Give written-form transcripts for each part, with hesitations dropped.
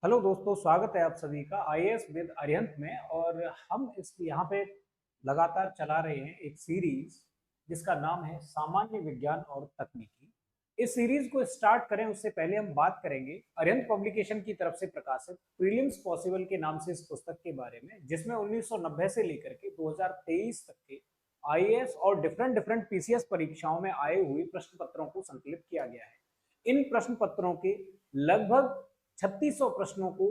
Hello दोस्तों, स्वागत है आप सभी का आईएएस विद अरिहंत में। और हम इस यहाँ पे लगातार चला रहे हैं एक सीरीज जिसका नाम है सामान्य विज्ञान और तकनीकी। इस सीरीज को स्टार्ट करें उससे पहले हम बात करेंगे अरिहंत पब्लिकेशन की तरफ से प्रकाशित प्रीलिम्स पॉसिबल के नाम से इस पुस्तक के बारे में, जिसमें 1990 से लेकर के 2023 तक के आईएएस और डिफरेंट डिफरेंट पीसीएस परीक्षाओं में आए हुए प्रश्न पत्रों को संकलित किया गया है। इन प्रश्न पत्रों के लगभग 3600 प्रश्नों को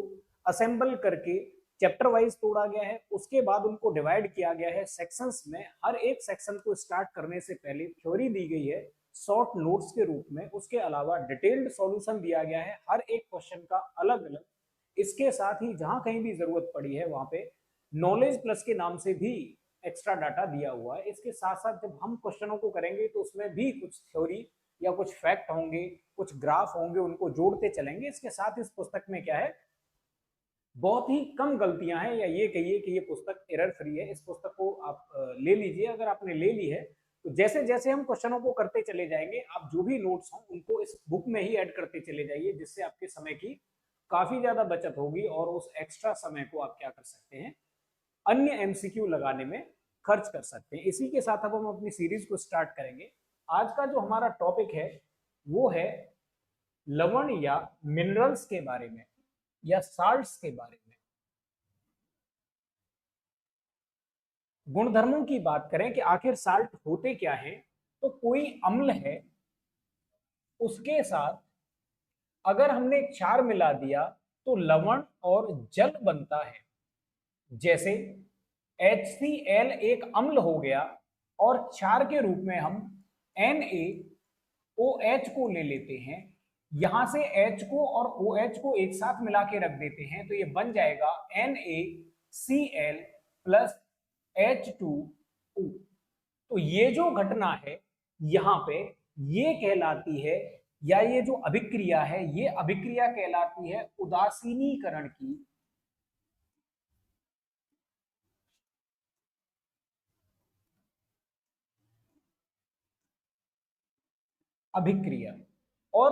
असेंबल करके चैप्टर वाइज तोड़ा गया है। उसके बाद उनको डिवाइड किया गया है सेक्शंस में। हर एक सेक्शन को स्टार्ट करने से पहले थ्योरी दी गई है शॉर्ट नोट्स के रूप में। उसके अलावा डिटेल्ड सॉल्यूशन दिया गया है हर एक क्वेश्चन का अलग अलग। इसके साथ ही जहां कहीं भी जरूरत पड़ी है वहां पे नॉलेज प्लस के नाम से भी एक्स्ट्रा डाटा दिया हुआ है। इसके साथ साथ जब हम क्वेश्चनों को करेंगे तो उसमें भी कुछ थ्योरी या कुछ फैक्ट होंगे, कुछ ग्राफ होंगे, उनको जोड़ते चलेंगे। इसके साथ इस पुस्तक में क्या है, बहुत ही कम गलतियां हैं, या ये कहिए कि ये पुस्तक एरर फ्री है। इस पुस्तक को आप ले लीजिए। अगर आपने ले ली है तो जैसे जैसे हम क्वेश्चनों को करते चले जाएंगे, आप जो भी नोट्स हों उनको इस बुक में ही ऐड करते चले जाइए, जिससे आपके समय की काफी ज्यादा बचत होगी और उस एक्स्ट्रा समय को आप क्या कर सकते हैं, अन्य एमसीक्यू लगाने में खर्च कर सकते हैं। इसी के साथ अब हम अपनी सीरीज को स्टार्ट करेंगे। आज का जो हमारा टॉपिक है वो है लवण या मिनरल्स के बारे में, या साल्ट्स के बारे में। गुणधर्मों की बात करें कि आखिर साल्ट होते क्या है, तो कोई अम्ल है, उसके साथ अगर हमने क्षार मिला दिया तो लवण और जल बनता है। जैसे HCl एक अम्ल हो गया और क्षार के रूप में हम NaOH को ले लेते हैं। यहां से H को और OH को एक साथ मिला के रख देते हैं तो ये बन जाएगा NaCl प्लस H2O। तो ये जो घटना है यहां पे, ये कहलाती है, या ये जो अभिक्रिया है ये अभिक्रिया कहलाती है उदासीनीकरण की अभिक्रिया। और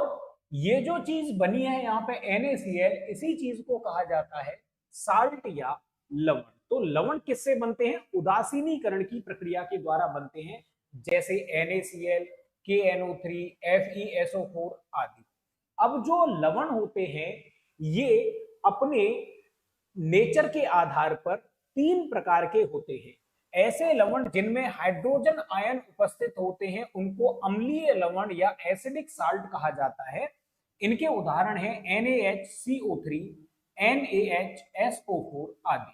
ये जो चीज बनी है यहाँ पे NaCl, इसी चीज को कहा जाता है साल्ट या लवण। तो लवण किससे बनते हैं? उदासीनीकरण की प्रक्रिया के द्वारा बनते हैं, जैसे NaCl, KNO3, FeSO4 आदि। अब जो लवण होते हैं ये अपने नेचर के आधार पर तीन प्रकार के होते हैं। ऐसे लवण जिनमें हाइड्रोजन आयन उपस्थित होते हैं उनको अम्लीय लवण या एसिडिक साल्ट कहा जाता है। इनके उदाहरण हैं NaHCO3, NaHSO4 आदि।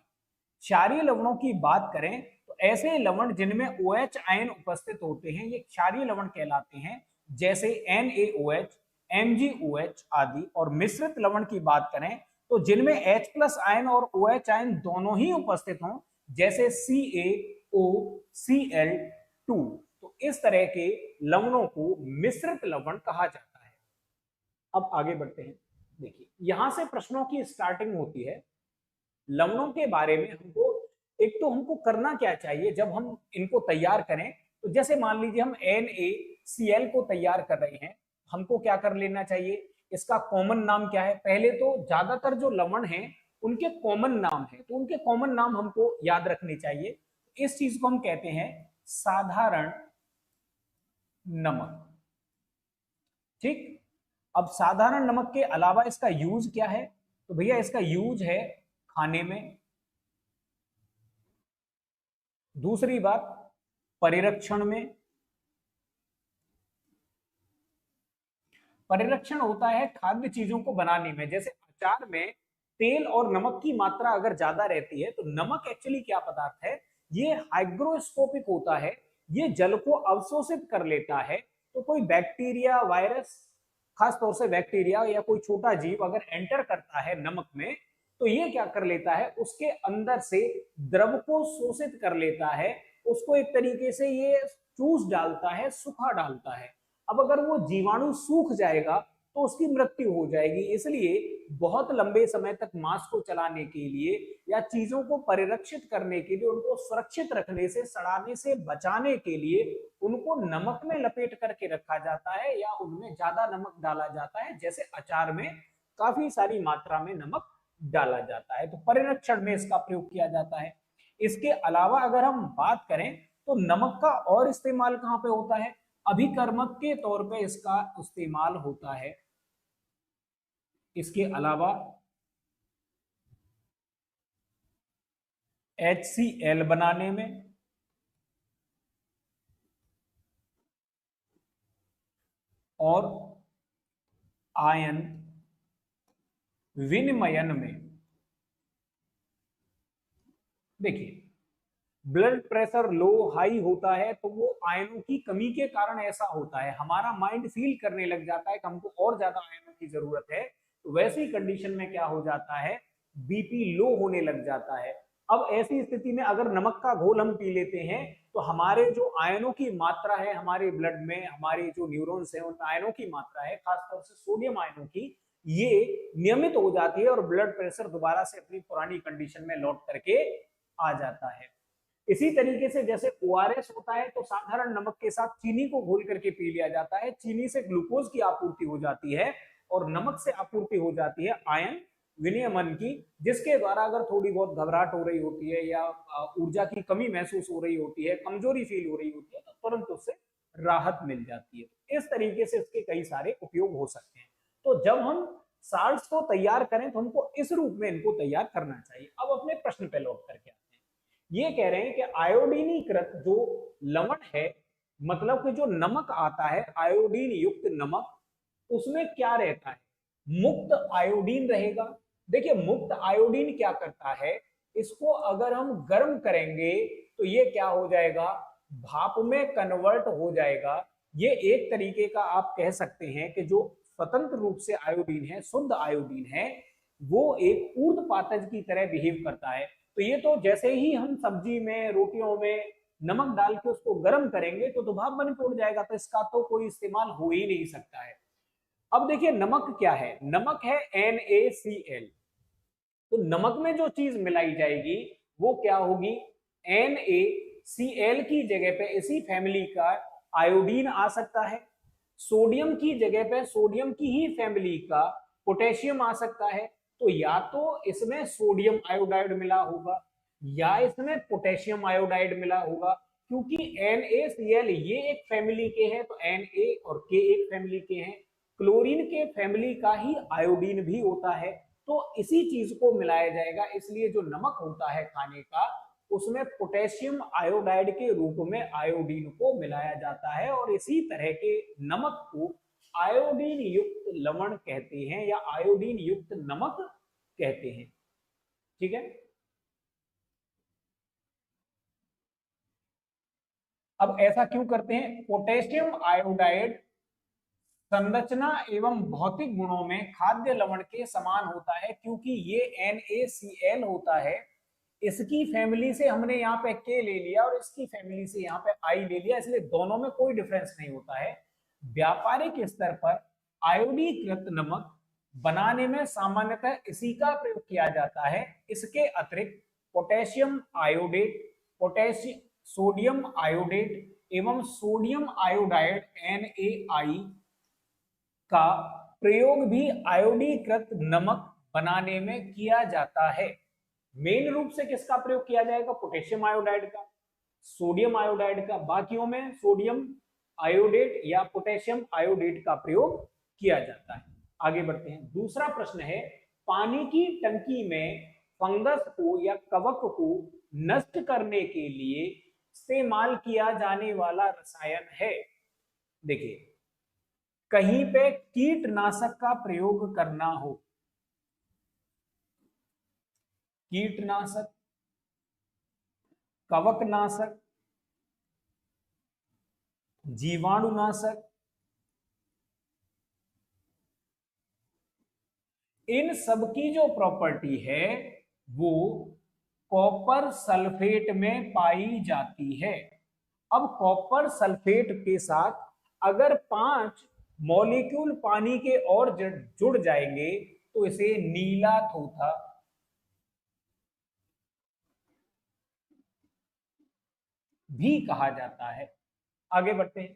क्षारीय लवणों की बात करें तो ऐसे लवण जिनमें OH आयन उपस्थित होते हैं ये क्षारीय लवण कहलाते हैं, जैसे NaOH, MgOH आदि। और मिश्रित लवण की बात करें तो जिनमें H प्लस आयन और OH आयन दोनों ही उपस्थित हों, जैसे CaOCl2। तो इस तरह के लवणों को मिश्रित लवण कहा जाता है। अब आगे बढ़ते हैं। देखिए यहां से प्रश्नों की स्टार्टिंग होती है। लवणों के बारे में हमको, एक तो हमको करना क्या चाहिए जब हम इनको तैयार करें, तो जैसे मान लीजिए हम NaCl को तैयार कर रहे हैं, हमको क्या कर लेना चाहिए, इसका कॉमन नाम क्या है। पहले तो ज्यादातर जो लवण हैं उनके कॉमन नाम है, तो उनके कॉमन नाम हमको याद रखने चाहिए। इस चीज को हम कहते हैं साधारण नमक। ठीक। अब साधारण नमक के अलावा इसका यूज क्या है, तो भैया इसका यूज है खाने में। दूसरी बात, परिरक्षण में। परिरक्षण होता है खाद्य चीजों को बनाने में। जैसे अचार में तेल और नमक की मात्रा अगर ज्यादा रहती है तो नमक एक्चुअली क्या पदार्थ है, ये हाइग्रोस्कोपिक होता है, ये जल को अवशोषित कर लेता है। तो कोई बैक्टीरिया, वायरस, खास तौर से बैक्टीरिया या कोई छोटा जीव अगर एंटर करता है नमक में, तो ये क्या कर लेता है, उसके अंदर से द्रव को शोषित कर लेता है, उसको एक तरीके से ये चूस डालता है, सुखा डालता है। अब अगर वो जीवाणु सूख जाएगा तो उसकी मृत्यु हो जाएगी। इसलिए बहुत लंबे समय तक मांस को चलाने के लिए या चीजों को परिरक्षित करने के लिए, उनको सुरक्षित रखने से, सड़ाने से बचाने के लिए उनको नमक में लपेट करके रखा जाता है, या उनमें ज्यादा नमक डाला जाता है। जैसे अचार में काफी सारी मात्रा में नमक डाला जाता है। तो परिरक्षण में इसका प्रयोग किया जाता है। इसके अलावा अगर हम बात करें तो नमक का और इस्तेमाल कहां पे होता है? अभिकर्मक के तौर पे इसका इस्तेमाल होता है। इसके अलावा HCl बनाने में और आयन विनिमयन में। देखिए, ब्लड प्रेशर लो हाई होता है तो वो आयनों की कमी के कारण ऐसा होता है। हमारा माइंड फील करने लग जाता है कि हमको और ज्यादा आयनों की जरूरत है, तो वैसी कंडीशन में क्या हो जाता है? बीपी लो होने लग जाता है। अब ऐसी स्थिति में अगर नमक का घोल हम पी लेते हैं तो हमारे जो आयनों की मात्रा है हमारे ब्लड में, हमारे जो न्यूरॉन्स हैं उन आयनों की मात्रा है, खासतौर से सोडियम आयनों की, ये नियमित हो जाती है और ब्लड प्रेशर दोबारा से अपनी पुरानी कंडीशन में लौट करके आ जाता है। इसी तरीके से जैसे ORS होता है तो साधारण नमक के साथ चीनी को घोल करके पी लिया जाता है। चीनी से ग्लूकोज की आपूर्ति हो जाती है और नमक से आपूर्ति हो जाती है आयन विनियमन की, जिसके द्वारा अगर थोड़ी बहुत घबराहट हो रही होती है या ऊर्जा की कमी महसूस हो रही होती है, कमजोरी फील हो रही होती है, तो तुरंत उससे राहत मिल जाती है। इस तरीके से इसके कई सारे उपयोग हो सकते हैं। तो जब हम साल्ट्स को तैयार करें तो हमको इस रूप में इनको तैयार करना चाहिए। अब अपने प्रश्न पे लौट करके आते हैं। ये कह रहे हैं कि आयोडीनीकृत जो लवण है, मतलब कि जो नमक आता है आयोडीन युक्त नमक, उसमें क्या रहता है? मुक्त आयोडीन रहेगा। देखिए, मुक्त आयोडीन क्या करता है? इसको अगर हम गर्म करेंगे तो ये क्या हो जाएगा? भाप में कन्वर्ट हो जाएगा। ये एक तरीके का आप कह सकते हैं कि जो स्वतंत्र रूप से आयोडीन है, शुद्ध आयोडीन है, वो एक ऊर्ध्वपातज की तरह बिहेव करता है। तो ये तो जैसे ही हम सब्जी में, रोटियों में नमक डाल के उसको गर्म करेंगे तो भाप बन के उड़ जाएगा, तो इसका तो कोई इस्तेमाल हो ही नहीं सकता है। अब देखिए, नमक क्या है? नमक है NaCl। तो नमक में जो चीज मिलाई जाएगी वो क्या होगी? NaCl की जगह पे इसी फैमिली का आयोडीन आ सकता है। सोडियम की जगह पे सोडियम की ही फैमिली का पोटेशियम आ सकता है। तो या तो इसमें सोडियम आयोडाइड मिला होगा या इसमें पोटेशियम आयोडाइड मिला होगा। क्योंकि NaCl ये एक फैमिली के हैं तो Na और K एक फैमिली के हैं। क्लोरीन के फैमिली का ही आयोडीन भी होता है, तो इसी चीज को मिलाया जाएगा। इसलिए जो नमक होता है खाने का, उसमें पोटेशियम आयोडाइड के रूप में आयोडीन को मिलाया जाता है और इसी तरह के नमक को आयोडीन युक्त लवण कहते हैं या आयोडीन युक्त नमक कहते हैं। ठीक है। अब ऐसा क्यों करते हैं? पोटेशियम आयोडाइड संरचना एवं भौतिक गुणों में खाद्य लवण के समान होता है, क्योंकि ये NaCl होता है। इसकी फैमिली से हमने यहाँ पे K ले लिया और इसकी फैमिली से यहाँ पे I ले लिया, इसलिए दोनों में कोई डिफरेंस नहीं होता है। व्यापारिक स्तर पर आयोडीकृत नमक बनाने में सामान्यतः इसी का प्रयोग किया जाता है। इसके अतिरिक्त potassium iodate, potassium sodium iodate एवं सोडियम आयोडाइड NaI का प्रयोग भी आयोडीकृत नमक बनाने में किया जाता है। मेन रूप से किसका प्रयोग किया जाएगा? पोटेशियम आयोडाइड का, सोडियम आयोडाइड का। बाकियों में सोडियम आयोडेट या पोटेशियम आयोडेट का प्रयोग किया जाता है। आगे बढ़ते हैं। दूसरा प्रश्न है, पानी की टंकी में फंगस को या कवक को नष्ट करने के लिए इस्तेमाल किया जाने वाला रसायन है। देखिए, कहीं पे कीटनाशक का प्रयोग करना हो, कीटनाशक, कवकनाशक, जीवाणुनाशक, इन सब की जो प्रॉपर्टी है वो कॉपर सल्फेट में पाई जाती है। अब कॉपर सल्फेट के साथ अगर 5 मॉलिक्यूल पानी के और जुड़ जाएंगे तो इसे नीला थोथा भी कहा जाता है। आगे बढ़ते हैं।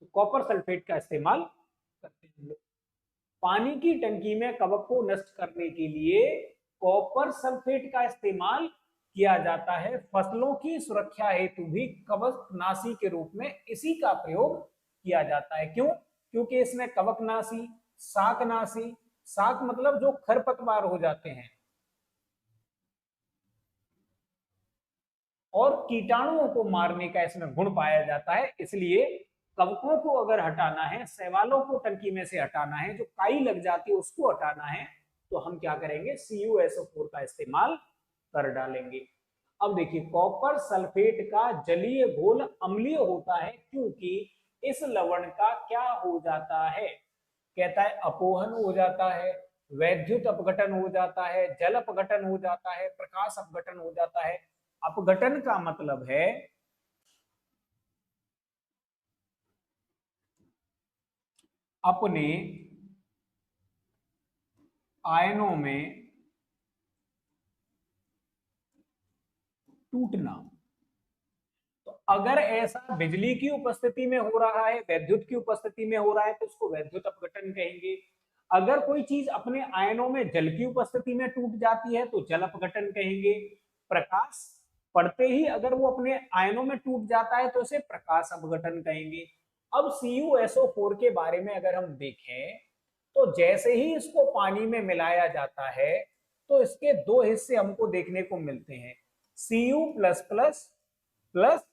तो कॉपर सल्फेट का इस्तेमाल करते हैं लोग पानी की टंकी में कवक को नष्ट करने के लिए। कॉपर सल्फेट का इस्तेमाल किया जाता है फसलों की सुरक्षा हेतु भी कवकनाशी के रूप में इसी का प्रयोग किया जाता है। क्यों? क्योंकि इसमें कवकनाशी, शाकनाशी, शाक मतलब जो खरपतवार हो जाते हैं, और कीटाणुओं को मारने का इसमें गुण पाया जाता है। इसलिए कवकों को अगर हटाना है, शैवालों को टंकी में से हटाना है, जो काई लग जाती है उसको हटाना है, तो हम क्या करेंगे, CuSO4 का इस्तेमाल कर डालेंगे। अब देखिए, कॉपर सल्फेट का जलीय घोल अम्लीय होता है क्योंकि इस लवण का क्या हो जाता है, कहता है अपोहन हो जाता है, वैद्युत अपघटन हो जाता है, जल अपघटन हो जाता है, प्रकाश अपघटन हो जाता है। अपघटन का मतलब है अपने आयनों में टूटना। तो अगर ऐसा बिजली की उपस्थिति में हो रहा है, वैद्युत की उपस्थिति में हो रहा है, तो उसको वैद्युत अपघटन कहेंगे। अगर कोई चीज अपने आयनों में जल की उपस्थिति में टूट जाती है तो जल अपघटन कहेंगे। प्रकाश पड़ते ही अगर वो अपने आयनों में टूट जाता है तो इसे प्रकाश अपघटन कहेंगे। अब CuSO4 के बारे में अगर हम देखें तो जैसे ही इसको पानी में मिलाया जाता है तो इसके दो हिस्से हमको देखने को मिलते हैं, Cu++ plus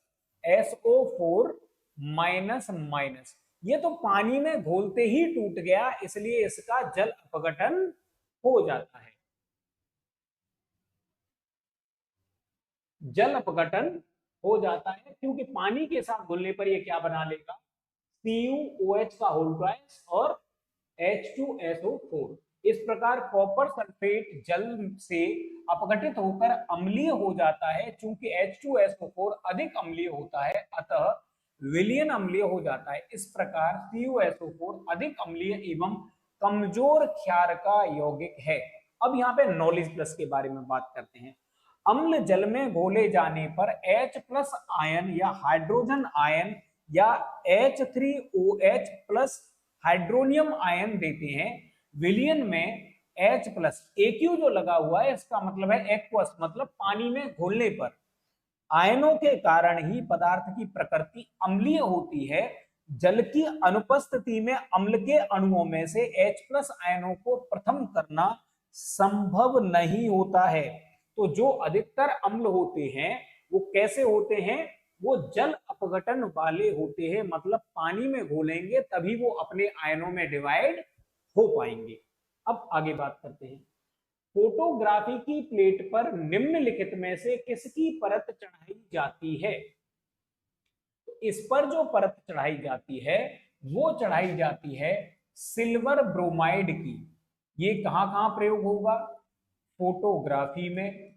SO4 minus minus. ये तो पानी में घोलते ही टूट गया, इसलिए इसका जल अपघटन हो जाता है। जल अपघटन हो जाता है क्योंकि पानी के साथ घुलने पर ये क्या बना लेगा, CuOH का होल ट्वाइस और H2SO4। इस प्रकार कॉपर सल्फेट जल से अपघटित होकर अम्लीय हो जाता है। चूंकि H2SO4 अधिक अम्लीय होता है, अतः विलयन अम्लीय हो जाता है। इस प्रकार CuSO4 अधिक अम्लीय एवं कमजोर क्षार का यौगिक है। अब यहाँ पे नॉलेज प्लस के बारे में बात करते हैं। अम्ल जल में घोले जाने पर H+ आयन या हाइड्रोजन आयन या H3OH+ हाइड्रोनियम आयन देते हैं। विलयन में H+ AQ जो लगा हुआ है इसका मतलब है एक्वस, मतलब पानी में घोलने पर आयनों के कारण ही पदार्थ की प्रकृति अम्लीय होती है। जल की अनुपस्थिति में अम्ल के अणुओं में से H+ आयनों को प्रथम करना संभव नहीं होता है। तो जो अधिकतर अम्ल होते हैं वो कैसे होते हैं, वो जल अपघटन वाले होते हैं, मतलब पानी में घोलेंगे तभी वो अपने आयनों में डिवाइड हो पाएंगे। अब आगे बात करते हैं। फोटोग्राफी की प्लेट पर निम्नलिखित में से किसकी परत चढ़ाई जाती है। तो इस पर जो परत चढ़ाई जाती है वो चढ़ाई जाती है सिल्वर ब्रोमाइड की। ये कहां कहां प्रयोग होगा, फोटोग्राफी में,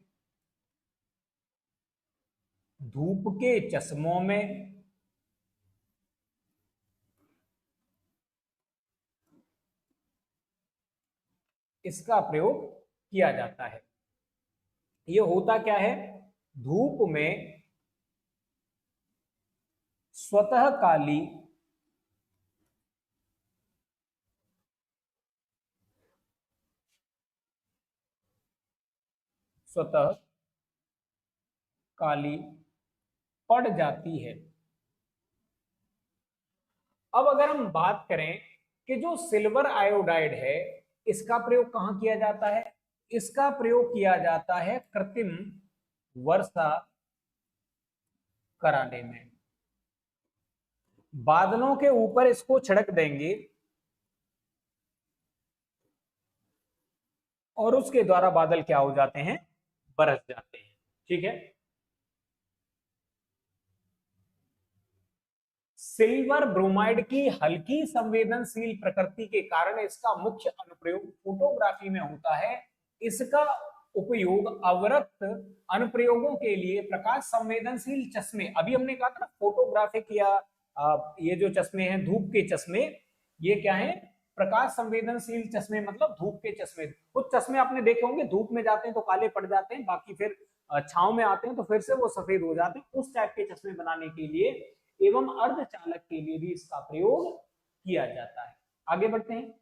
धूप के चश्मों में, इसका प्रयोग किया जाता है। ये होता क्या है, धूप में स्वतः काली स्वतः काली पड़ जाती है। अब अगर हम बात करें कि जो सिल्वर आयोडाइड है इसका प्रयोग कहां किया जाता है, इसका प्रयोग किया जाता है कृत्रिम वर्षा कराने में। बादलों के ऊपर इसको छिड़क देंगे और उसके द्वारा बादल क्या हो जाते हैं, बरस जाते हैं। ठीक है, सिल्वर ब्रोमाइड की हल्की संवेदनशील प्रकृति के कारण इसका मुख्य अनुप्रयोग फोटोग्राफी में होता है। इसका उपयोग अवरक्त अनुप्रयोगों के लिए प्रकाश संवेदनशील चश्मे, अभी हमने कहा था फोटोग्राफिक या ये जो चश्मे हैं धूप के चश्मे, ये क्या है, प्रकाश संवेदनशील चश्मे, मतलब धूप के चश्मे। कुछ चश्मे आपने देखे होंगे धूप में जाते हैं तो काले पड़ जाते हैं, बाकी फिर छांव में आते हैं तो फिर से वो सफेद हो जाते हैं। उस टाइप के चश्मे बनाने के लिए एवं अर्धचालक के लिए भी इसका प्रयोग किया जाता है। आगे बढ़ते हैं।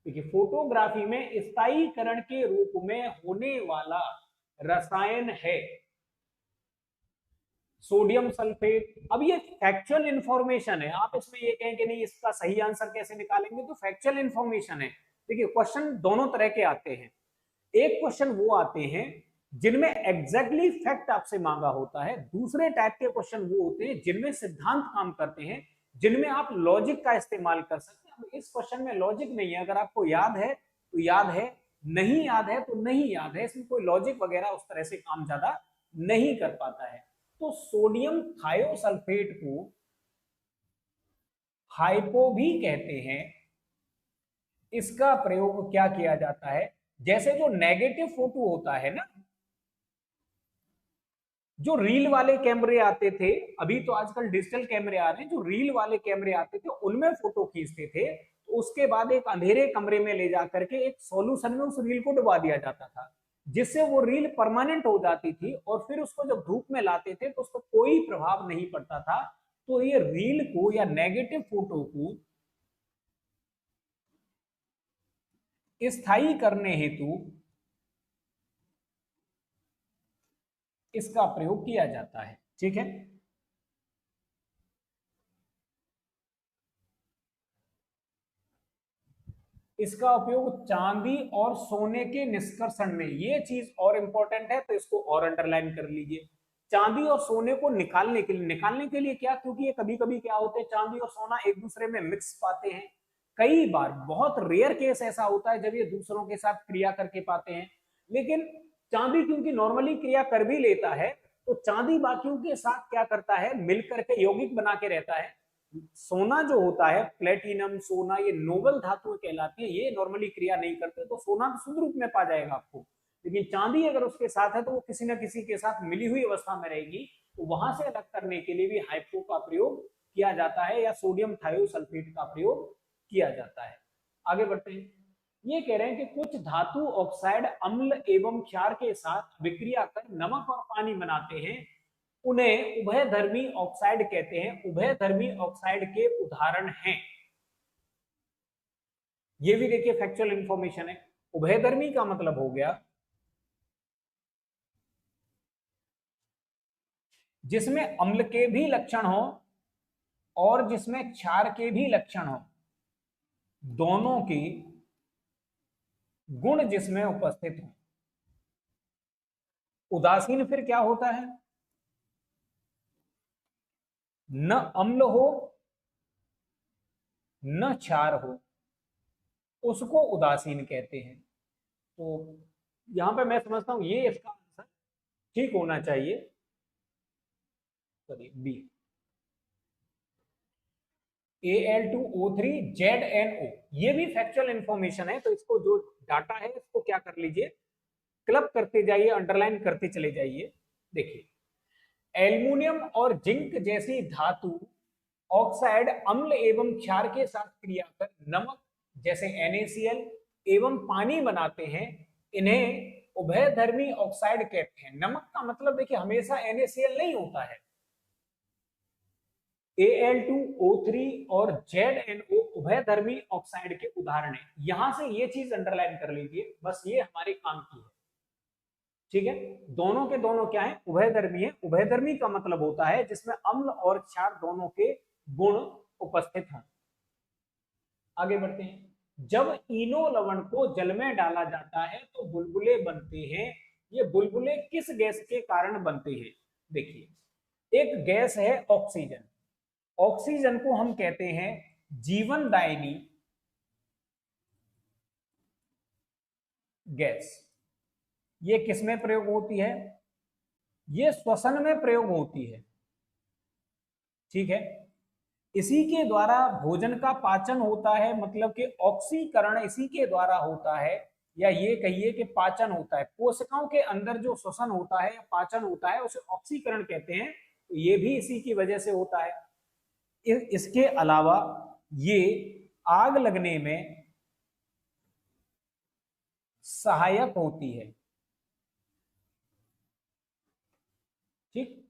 देखिए फोटोग्राफी में स्थायीकरण के रूप में होने वाला रसायन है सोडियम सल्फेट। अब ये फैक्चुअल इंफॉर्मेशन है, आप इसमें ये कहें कि नहीं इसका सही आंसर कैसे निकालेंगे, तो फैक्चुअल इंफॉर्मेशन है। देखिए क्वेश्चन दोनों तरह के आते हैं। एक क्वेश्चन वो आते हैं जिनमें एग्जैक्टली फैक्ट आपसे मांगा होता है, दूसरे टाइप के क्वेश्चन वो होते हैं जिनमें सिद्धांत काम करते हैं, जिनमें आप लॉजिक का इस्तेमाल कर सकते हैं। अब इस क्वेश्चन में लॉजिक नहीं है, अगर आपको याद है तो याद है, नहीं याद है तो नहीं याद है, इसमें कोई लॉजिक वगैरह उस तरह से काम ज्यादा नहीं कर पाता है। तो सोडियम थायोसल्फेट को हाइपो भी कहते हैं। इसका प्रयोग क्या किया जाता है, जैसे जो नेगेटिव फोटो होता है ना, जो रील वाले कैमरे आते थे, अभी तो आजकल डिजिटल कैमरे आ रहे हैं, जो रील वाले कैमरे आते थे उनमें फोटो खींचते थे, तो उसके बाद एक अंधेरे कमरे में ले जाकर के एक सॉल्यूशन में उस रील को डुबा दिया जाता था, जिससे वो रील परमानेंट हो जाती थी, और फिर उसको जब धूप में लाते थे तो उसको कोई प्रभाव नहीं पड़ता था। तो ये रील को या नेगेटिव फोटो को स्थायी करने हेतु इसका प्रयोग किया जाता है। ठीक है, इसका उपयोग चांदी और सोने के निष्कर्षण में, ये चीज और इंपॉर्टेंट है तो इसको और अंडरलाइन कर लीजिए। चांदी और सोने को निकालने के लिए क्या, क्योंकि ये कभी कभी क्या होते हैं, चांदी और सोना एक दूसरे में मिक्स पाते हैं, कई बार बहुत रेयर केस ऐसा होता है जब ये दूसरों के साथ क्रिया करके पाते हैं, लेकिन चांदी क्योंकि नॉर्मली क्रिया कर भी लेता है, तो चांदी बाकियों के साथ क्या करता है, मिलकर के यौगिक बना के रहता है। सोना जो होता है, प्लेटिनम सोना, ये नोबल धातु कहलाती है, ये नॉर्मली क्रिया नहीं करते, तो सोना तो शुद्ध रूप में पा जाएगा आपको, लेकिन चांदी अगर उसके साथ है तो वो किसी न किसी के साथ मिली हुई अवस्था में रहेगी, तो वहां से अलग करने के लिए भी हाइपो का प्रयोग किया जाता है, या सोडियम थायोसल्फेट का प्रयोग किया जाता है। आगे बढ़ते हैं। ये कह रहे हैं कि कुछ धातु ऑक्साइड अम्ल एवं क्षार के साथ विक्रिया कर नमक और पानी बनाते हैं, उन्हें उभयधर्मी ऑक्साइड कहते हैं। उभयधर्मी ऑक्साइड के उदाहरण हैं, ये भी देखिए फैक्चुअल इंफॉर्मेशन है। उभयधर्मी का मतलब हो गया जिसमें अम्ल के भी लक्षण हो और जिसमें क्षार के भी लक्षण हो, दोनों के गुण जिसमें उपस्थित हो। उदासीन फिर क्या होता है, न अम्ल हो न क्षार हो, उसको उदासीन कहते हैं। तो यहां पे मैं समझता हूं ये इसका आंसर ठीक होना चाहिए, सॉरी बी, Al2O3ZNO, ये भी फैक्चुअल इंफॉर्मेशन है, तो इसको जो डाटा है इसको क्या कर लीजिए, क्लब करते जाइए, अंडरलाइन करते चले जाइए। देखिए एल्युमिनियम और जिंक जैसी धातु ऑक्साइड अम्ल एवं क्षार के साथ क्रिया कर नमक जैसे NaCl एवं पानी बनाते हैं, इन्हें उभयधर्मी ऑक्साइड कहते हैं। नमक का मतलब देखिए हमेशा NaCl नहीं होता है, Al2O3 और ZNO उभयधर्मी ऑक्साइड के उदाहरण है। यहां से ये चीज अंडरलाइन कर लीजिए, बस ये हमारे काम की है। ठीक है, दोनों के दोनों क्या है, उभयधर्मी है। उभयधर्मी का मतलब होता है जिसमें अम्ल और क्षार दोनों के गुण उपस्थित हैं। आगे बढ़ते हैं। जब इनो लवण को जल में डाला जाता है तो बुलबुले बनते हैं। ये बुलबुले किस गैस के कारण बनते हैं, देखिए एक गैस है ऑक्सीजन, ऑक्सीजन को हम कहते हैं जीवनदायिनी गैस। ये किसमें प्रयोग होती है, ये श्वसन में प्रयोग होती है। ठीक है, इसी के द्वारा भोजन का पाचन होता है, मतलब कि ऑक्सीकरण इसी के द्वारा होता है, या ये कहिए कि पाचन होता है। कोशिकाओं के अंदर जो श्वसन होता है या पाचन होता है उसे ऑक्सीकरण कहते हैं, तो ये भी इसी की वजह से होता है। इसके अलावा ये आग लगने में सहायक होती है। ठीक,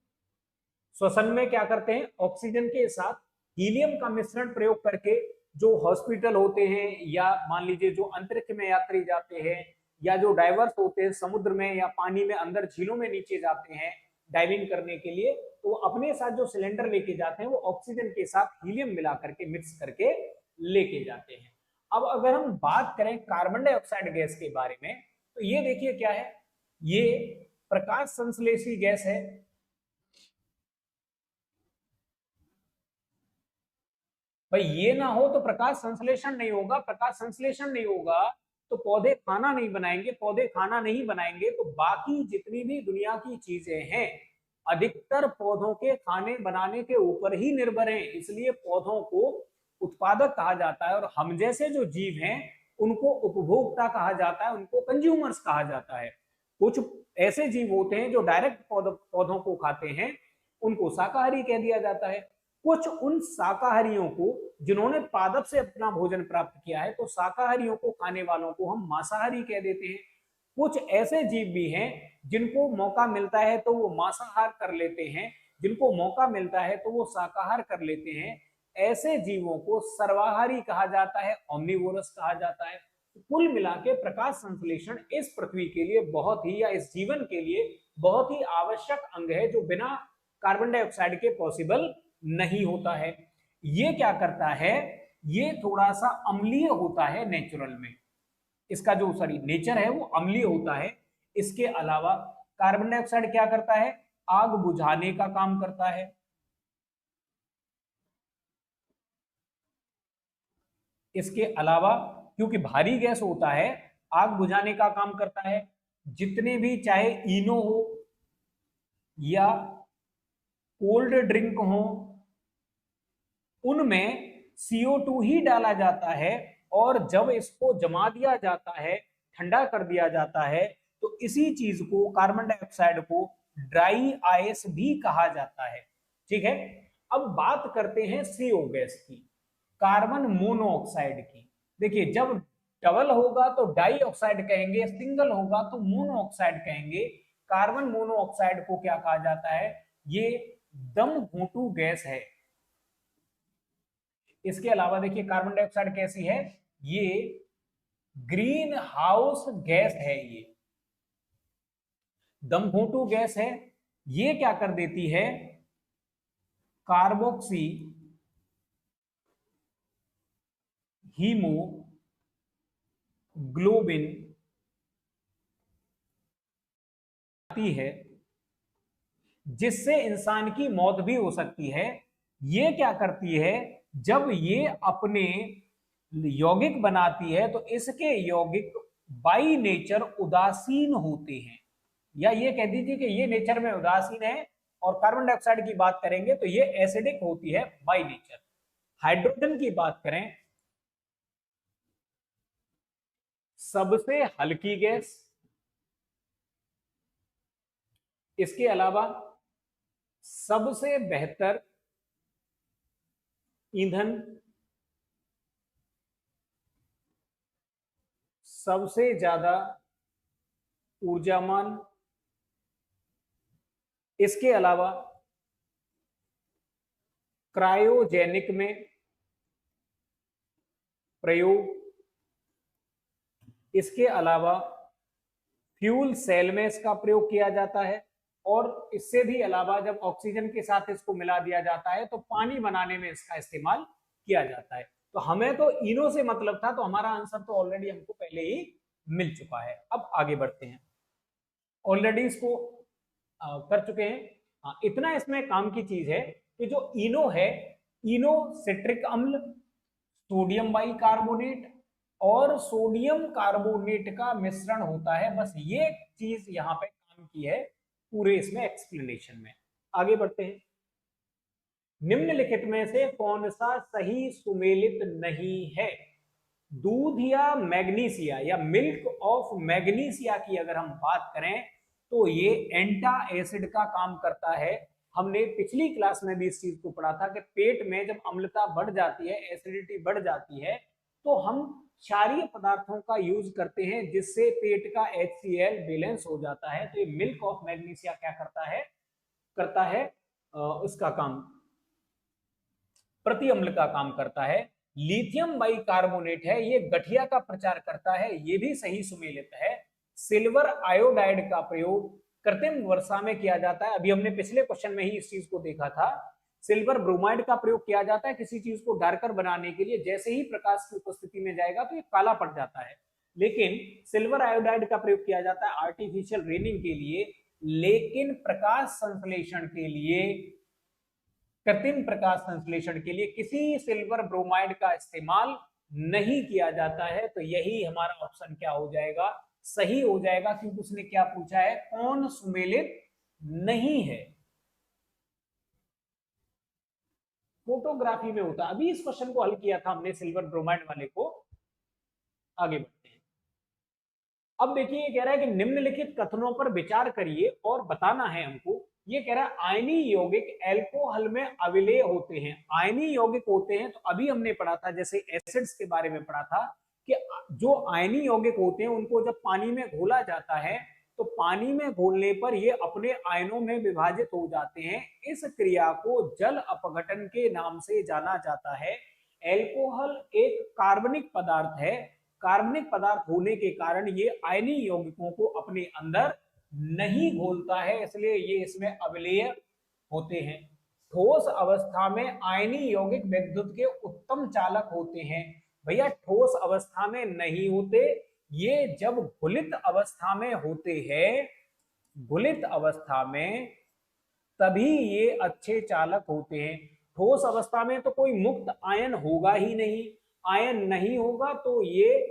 श्वसन में क्या करते हैं, ऑक्सीजन के साथ हीलियम का मिश्रण प्रयोग करके जो हॉस्पिटल होते हैं, या मान लीजिए जो अंतरिक्ष में यात्री जाते हैं, या जो डाइवर्स होते हैं समुद्र में या पानी में अंदर झीलों में नीचे जाते हैं डाइविंग करने के लिए, तो वो अपने साथ जो सिलेंडर लेके जाते हैं वो ऑक्सीजन के साथ हीलियम मिला करके मिक्स करके लेके जाते हैं। अब अगर हम बात करें कार्बन डाइऑक्साइड गैस के बारे में, तो ये देखिए क्या है, ये प्रकाश संश्लेषी गैस है। भाई ये ना हो तो प्रकाश संश्लेषण नहीं होगा, प्रकाश संश्लेषण नहीं होगा तो पौधे खाना नहीं बनाएंगे, पौधे खाना नहीं बनाएंगे तो बाकी जितनी भी दुनिया की चीजें हैं अधिकतर पौधों के खाने बनाने के ऊपर ही निर्भर हैं। इसलिए पौधों को उत्पादक कहा जाता है, और हम जैसे जो जीव हैं उनको उपभोक्ता कहा जाता है, उनको कंज्यूमर्स कहा जाता है। कुछ ऐसे जीव होते हैं जो डायरेक्ट पौधों को खाते हैं, उनको शाकाहारी कह दिया जाता है। कुछ उन शाकाहारियों को जिन्होंने पादप से अपना भोजन प्राप्त किया है, तो शाकाहारियों को खाने वालों को हम मांसाहारी कह देते हैं। कुछ ऐसे जीव भी हैं जिनको मौका मिलता है तो वो मांसाहार कर लेते हैं, जिनको मौका मिलता है तो वो शाकाहार कर लेते हैं। ऐसे जीवों को सर्वाहारी कहा जाता है, ओमनिवोरस कहा जाता है। कुल मिला के प्रकाश संश्लेषण इस पृथ्वी के लिए बहुत ही, या इस जीवन के लिए बहुत ही आवश्यक अंग है, जो बिना कार्बन डाइऑक्साइड के पॉसिबल नहीं होता है। ये क्या करता है, ये थोड़ा सा अम्लीय होता है नेचुरल में, इसका जो सॉरी नेचर है वो अम्लीय होता है। इसके अलावा कार्बन डाइऑक्साइड क्या करता है, आग बुझाने का काम करता है। इसके अलावा क्योंकि भारी गैस होता है, आग बुझाने का काम करता है। जितने भी चाहे इनो हो या कोल्ड ड्रिंक हो, उनमें CO2 ही डाला जाता है, और जब इसको जमा दिया जाता है, ठंडा कर दिया जाता है, तो इसी चीज को, कार्बन डाइऑक्साइड को, ड्राई आइस भी कहा जाता है। ठीक है, अब बात करते हैं CO गैस की, कार्बन मोनोऑक्साइड की। देखिए, जब डबल होगा तो डाई ऑक्साइड कहेंगे, सिंगल होगा तो मोनोऑक्साइड कहेंगे। कार्बन मोनोऑक्साइड को क्या कहा जाता है, ये दम घोंटू गैस है। इसके अलावा देखिए कार्बन डाइऑक्साइड कैसी है, ये ग्रीन हाउस गैस है, ये दम घोंटू गैस है। ये क्या कर देती है, कार्बोक्सी हीमोग्लोबिन आती है, जिससे इंसान की मौत भी हो सकती है। ये क्या करती है, जब ये अपने यौगिक बनाती है तो इसके यौगिक बाई नेचर उदासीन होते हैं, या ये कह दीजिए कि ये नेचर में उदासीन है। और कार्बन डाइऑक्साइड की बात करेंगे तो ये एसिडिक होती है बाई नेचर। हाइड्रोजन की बात करें, सबसे हल्की गैस। इसके अलावा सबसे बेहतर ईंधन, सबसे ज्यादा ऊर्जामान। इसके अलावा क्रायोजेनिक में प्रयोग। इसके अलावा फ्यूल सेल में इसका प्रयोग किया जाता है, और इससे भी अलावा जब ऑक्सीजन के साथ इसको मिला दिया जाता है तो पानी बनाने में इसका इस्तेमाल किया जाता है। तो हमें तो इनो से मतलब था, तो हमारा आंसर तो ऑलरेडी हमको पहले ही मिल चुका है। अब आगे बढ़ते हैं, ऑलरेडी इसको कर चुके हैं। इतना इसमें काम की चीज है कि जो इनो है, इनो सिट्रिक अम्ल, सोडियम बाइकार्बोनेट और सोडियम कार्बोनेट का मिश्रण होता है। बस ये चीज यहाँ पे काम की है पूरे इसमें एक्सप्लेनेशन में। आगे बढ़ते हैं, निम्नलिखित में से कौन सा सही सुमेलित नहीं है। दूध या मैग्नीशिया या मिल्क ऑफ मैग्नीशिया की अगर हम बात करें तो ये एंटा एसिड का काम करता है। हमने पिछली क्लास में भी इस चीज को पढ़ा था कि पेट में जब अम्लता बढ़ जाती है, एसिडिटी बढ़ जाती है, तो हम क्षारीय पदार्थों का यूज करते हैं जिससे पेट का HCl बैलेंस हो जाता है। तो ये मिल्क ऑफ मैग्नीशिया क्या करता है उसका काम प्रति अम्ल का काम करता है। लिथियम बाइकार्बोनेट है, ये गठिया का प्रचार करता है, ये भी सही सुमेलित है। सिल्वर आयोडाइड का प्रयोग कृत्रिम वर्षा में किया जाता है, अभी हमने पिछले क्वेश्चन में ही इस चीज को देखा था। सिल्वर ब्रोमाइड का प्रयोग किया जाता है किसी चीज को डार्कर बनाने के लिए, जैसे ही प्रकाश की उपस्थिति में जाएगा तो ये काला पड़ जाता है। लेकिन सिल्वर आयोडाइड का प्रयोग किया जाता है आर्टिफिशियल रेनिंग के लिए, लेकिन प्रकाश संश्लेषण के लिए, कृत्रिम प्रकाश संश्लेषण के लिए किसी सिल्वर ब्रोमाइड का इस्तेमाल नहीं किया जाता है। तो यही हमारा ऑप्शन क्या हो जाएगा, सही हो जाएगा, क्योंकि उसने क्या पूछा है, कौन सुमेलित नहीं है। फोटोग्राफी में होता, अभी इस क्वेश्चन को हल किया था हमने सिल्वर ब्रोमाइड वाले को। आगे बढ़ते हैं। अब देखिए ये कह रहा है कि निम्नलिखित कथनों पर विचार करिए और बताना है हमको। ये कह रहा है आयनी यौगिक अल्कोहल में अविलेय होते हैं। आयनी यौगिक होते हैं तो अभी हमने पढ़ा था, जैसे एसिड्स के बारे में पढ़ा था कि जो आयनी यौगिक होते हैं उनको जब पानी में घोला जाता है तो पानी में घोलने पर ये अपने आयनों में विभाजित हो जाते हैं। इस क्रिया को जल अपघटन के नाम से जाना जाता है। एल्कोहल एक कार्बनिक पदार्थ है, कार्बनिक पदार्थ होने के कारण ये आयनी यौगिकों को अपने अंदर नहीं घोलता है, इसलिए ये इसमें अवलेय होते हैं। ठोस अवस्था में आयनी यौगिक विद्युत के उत्तम चालक होते हैं। भैया ठोस अवस्था में नहीं होते, ये जब घुलित अवस्था में होते हैं, घुलित अवस्था में तभी ये अच्छे चालक होते हैं। ठोस अवस्था में तो कोई मुक्त आयन होगा ही नहीं, आयन नहीं होगा तो ये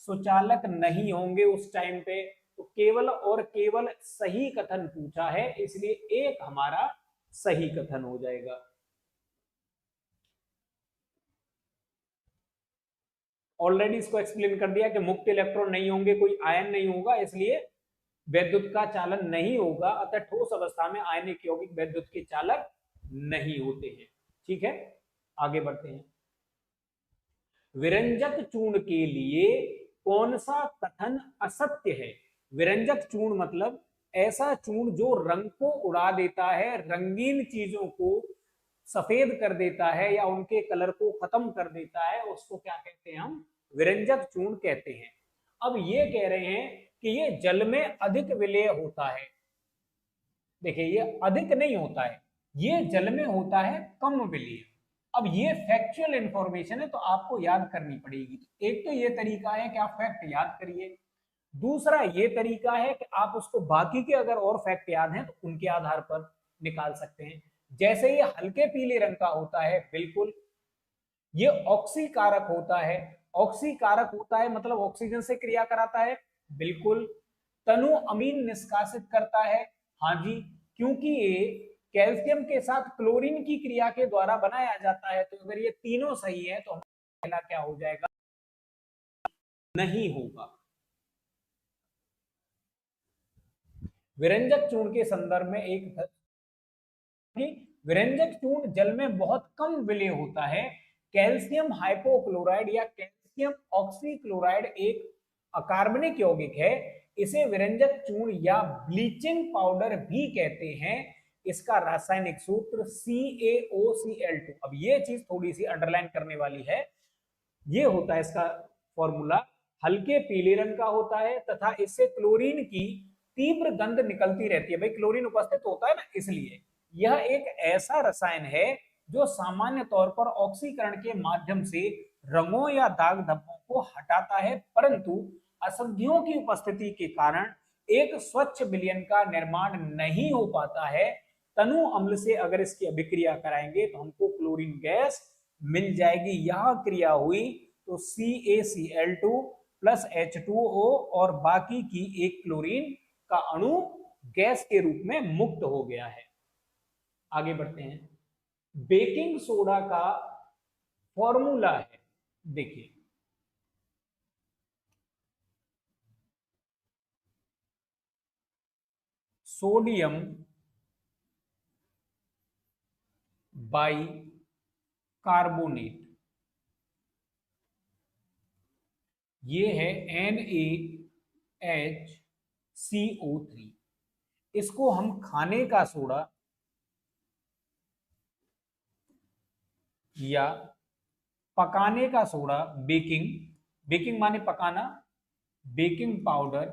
सुचालक नहीं होंगे उस टाइम पे। तो केवल और केवल सही कथन पूछा है, इसलिए एक हमारा सही कथन हो जाएगा। ऑलरेडी इसको एक्सप्लेन कर दिया कि मुक्त इलेक्ट्रॉन नहीं होंगे, कोई आयन नहीं होगा, इसलिए वैद्युत का चालन नहीं होगा। अतः ठोस अवस्था में आयनिक यौगिक वैद्युत के चालक नहीं होते हैं। ठीक है, आगे बढ़ते हैं। विरंजक चूर्ण के लिए कौन सा कथन असत्य है? विरंजक चूर्ण मतलब ऐसा चूर्ण जो रंग को उड़ा देता है, रंगीन चीजों को सफेद कर देता है या उनके कलर को खत्म कर देता है, उसको क्या कहते हैं हम? विरंजक चूर्ण कहते हैं। अब ये कह रहे हैं कि ये जल में अधिक विलेय होता है। देखिए ये अधिक नहीं होता है, ये जल में होता है कम विलेय। अब ये फैक्चुअल इंफॉर्मेशन है तो आपको याद करनी पड़ेगी। एक तो ये तरीका है कि आप फैक्ट याद करिए, दूसरा ये तरीका है कि आप उसको बाकी के अगर और फैक्ट याद हैं तो उनके आधार पर निकाल सकते हैं। जैसे ये हल्के पीले रंग का होता है, बिल्कुल ये ऑक्सीकारक होता है। ऑक्सीकारक होता है मतलब ऑक्सीजन से क्रिया कराता है, बिल्कुल। तनु अमीन निष्कासित करता है, हाँ जी, क्योंकि ये कैल्शियम के साथ क्लोरीन की क्रिया के द्वारा बनाया जाता है। तो अगर ये तीनों सही है तो पहला क्या हो जाएगा? नहीं होगा। विरंजक चूर्ण के संदर्भ में एक विरंजक चूर्ण जल में बहुत कम विलेय होता है। कैल्शियम हाइपोक्लोराइड या कैल्शियम ऑक्सीक्लोराइड एक अकार्बनिक यौगिक है। इसे विरंजक चूर्ण या ब्लीचिंग पाउडर भी कहते हैं। इसका रासायनिक सूत्र CaOCl2। अब ये चीज थोड़ी सी अंडरलाइन करने वाली है। ये होता है इसका फॉर्मूला, हल्के पीले रंग का होता है तथा इससे क्लोरीन की तीव्र गंध निकलती रहती है। भाई क्लोरीन उपस्थित होता है ना, इसलिए यह एक ऐसा रसायन है जो सामान्य तौर पर ऑक्सीकरण के माध्यम से रंगों या दाग धब्बों को हटाता है, परंतु अशुद्धियों की उपस्थिति के कारण एक स्वच्छ विलयन का निर्माण नहीं हो पाता है। तनु अम्ल से अगर इसकी अभिक्रिया कराएंगे तो हमको क्लोरीन गैस मिल जाएगी। यहां क्रिया हुई तो CaCl2 प्लस H2O और बाकी की एक क्लोरीन का अणु गैस के रूप में मुक्त हो गया है। आगे बढ़ते हैं। बेकिंग सोडा का फॉर्मूला है, देखिए सोडियम बाई कार्बोनेट, ये है NaHCO3। इसको हम खाने का सोडा या पकाने का सोडा, बेकिंग, बेकिंग माने पकाना, बेकिंग पाउडर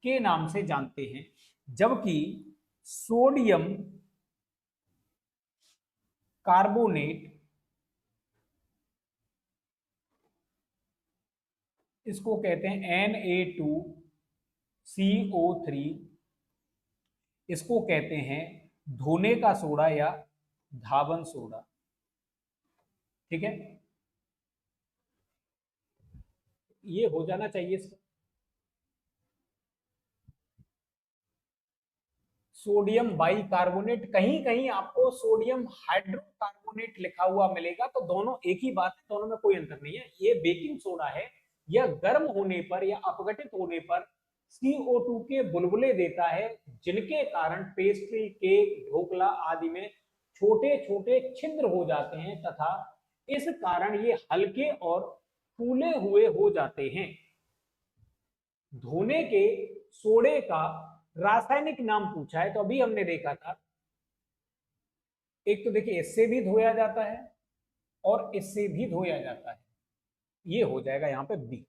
के नाम से जानते हैं, जबकि सोडियम कार्बोनेट इसको कहते हैं Na2CO3, इसको कहते हैं धोने का सोडा या धावन सोडा। ठीक है, ये हो जाना चाहिए इसका। सोडियम बाइकार्बोनेट, कहीं कहीं आपको सोडियम हाइड्रोकार्बोनेट लिखा हुआ मिलेगा, तो दोनों एक ही बात है, दोनों में कोई अंतर नहीं है। ये बेकिंग सोडा है, यह गर्म होने पर या अपघटित होने पर CO2 के बुलबुले देता है, जिनके कारण पेस्ट्री, केक, ढोकला आदि में छोटे छोटे छिद्र हो जाते हैं तथा इस कारण ये हल्के और फूले हुए हो जाते हैं। धोने के सोडे का रासायनिक नाम पूछा है, तो अभी हमने देखा था, एक तो देखिए इससे भी धोया जाता है और इससे भी धोया जाता है, ये हो जाएगा यहां पे बी।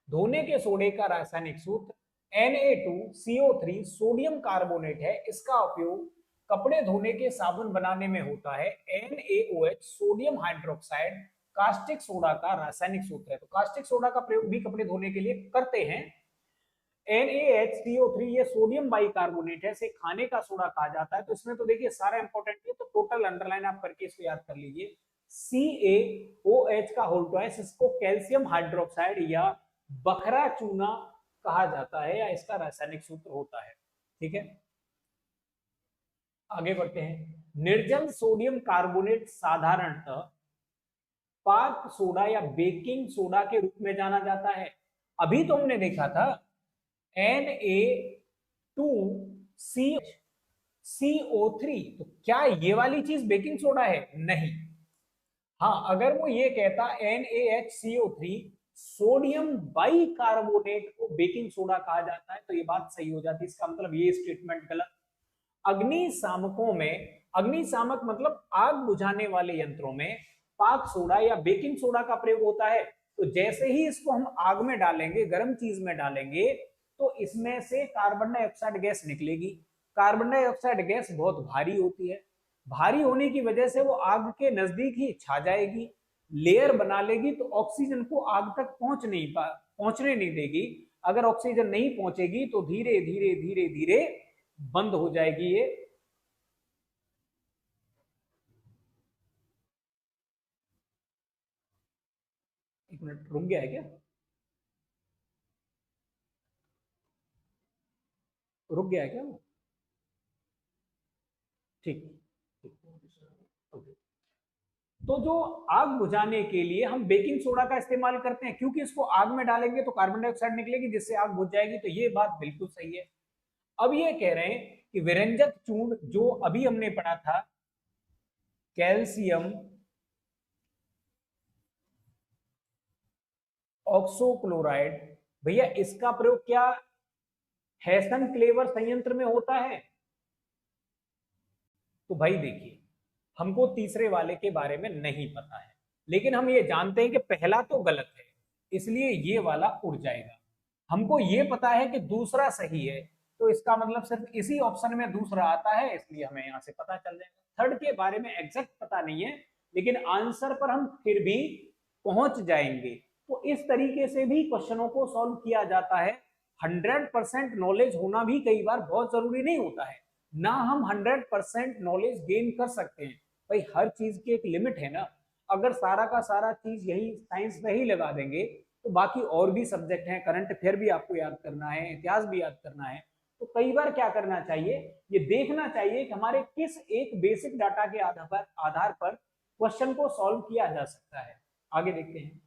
धोने के सोडे का रासायनिक सूत्र Na2CO3 सोडियम कार्बोनेट है, इसका उपयोग कपड़े धोने के साबुन बनाने में होता है। NaOH sodium hydroxide caustic soda का रासायनिक सूत्र है, तो कास्टिक सोडा का प्रयोग भी कपड़े धोने के लिए करते हैं। NaHCO3 ये सोडियम बाइकार्बोनेट है, इसे खाने का सोडा कहा जाता है। तो इसमें तो देखिए सारा इंपॉर्टेंट है, तो टोटल अंडरलाइन आप करके इसको याद कर लीजिए। CaOH का होल ट्वाइस, इसको कैल्शियम हाइड्रोक्साइड या बखरा चूना कहा जाता है, या इसका रासायनिक सूत्र होता है। ठीक है, आगे बढ़ते हैं। निर्जल सोडियम कार्बोनेट साधारणतः पाक सोडा या बेकिंग सोडा के रूप में जाना जाता है। अभी तो हमने देखा था Na2CO3, तो क्या ये वाली चीज बेकिंग सोडा है? नहीं। हाँ, अगर वो ये कहता NaHCO3 सोडियम बाइकार्बोनेट को बेकिंग सोडा कहा जाता है, तो ये बात सही हो जाती है। इसका मतलब ये स्टेटमेंट गलत। अग्निशामकों में, अग्निशामक मतलब आग बुझाने वाले यंत्रों में पाक सोडा या बेकिंग सोडा का प्रयोग होता है। तो जैसे ही इसको हम आग में डालेंगे, गर्म चीज में डालेंगे, तो इसमें से कार्बन डाइऑक्साइड गैस निकलेगी। कार्बन डाइऑक्साइड गैस बहुत भारी होती है, भारी होने की वजह से वो आग के नजदीक ही छा जाएगी, लेयर बना लेगी, तो ऑक्सीजन को आग तक पहुंचने नहीं देगी। अगर ऑक्सीजन नहीं पहुंचेगी तो धीरे धीरे धीरे धीरे बंद हो जाएगी ये। एक मिनट, रुक गया है क्या? रुक गया है क्या वो? ठीक, तो जो आग बुझाने के लिए हम बेकिंग सोडा का इस्तेमाल करते हैं, क्योंकि इसको आग में डालेंगे तो कार्बन डाइऑक्साइड निकलेगी, जिससे आग बुझ जाएगी, तो ये बात बिल्कुल सही है। अब ये कह रहे हैं कि विरंजक चूर्ण जो अभी हमने पढ़ा था, कैल्शियम ऑक्सोक्लोराइड, भैया इसका प्रयोग क्या हेसन क्लेवर संयंत्र में होता है? तो भाई देखिए, हमको तीसरे वाले के बारे में नहीं पता है, लेकिन हम ये जानते हैं कि पहला तो गलत है, इसलिए ये वाला उड़ जाएगा। हमको ये पता है कि दूसरा सही है, तो इसका मतलब सिर्फ इसी ऑप्शन में दूसरा आता है, इसलिए हमें यहां से पता चल जाएगा। थर्ड के बारे में एग्जैक्ट पता नहीं है, लेकिन आंसर पर हम फिर भी पहुंच जाएंगे। तो इस तरीके से भी क्वेश्चनों को सॉल्व किया जाता है। 100% नॉलेज होना भी कई बार बहुत जरूरी नहीं होता है ना, हम 100% नॉलेज गेन कर सकते हैं। भाई हर चीज की एक लिमिट है ना, अगर सारा का सारा चीज यही साइंस में ही लगा देंगे, तो बाकी और भी सब्जेक्ट हैं, करंट अफेयर भी आपको याद करना है, इतिहास भी याद करना है, तो कई बार क्या करना चाहिए, ये देखना चाहिए कि हमारे किस एक बेसिक डाटा के आधार पर क्वेश्चन को सॉल्व किया जा सकता है। आगे देखते हैं।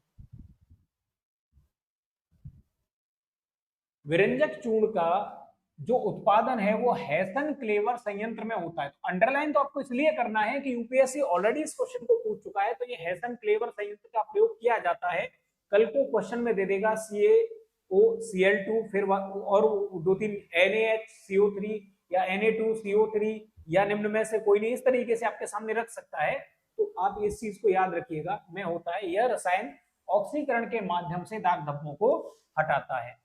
विरंजक चूर्ण का जो उत्पादन है वो हेसन क्लेवर संयंत्र में होता है। तो अंडरलाइन तो आपको इसलिए करना है कि यूपीएससी ऑलरेडी इस क्वेश्चन को पूछ चुका है, तो ये हेसन क्लेवर संयंत्र का प्रयोग किया जाता है। कल को क्वेश्चन में दे देगा CaOCl2, फिर और 2-3 NaHCO3 या Na2CO3 या निम्न में से कोई नहीं, इस तरीके से आपके सामने रख सकता है। तो आप इस चीज को याद रखिएगा, में होता है यह रसायन ऑक्सीकरण के माध्यम से दाग धब्बों को हटाता है।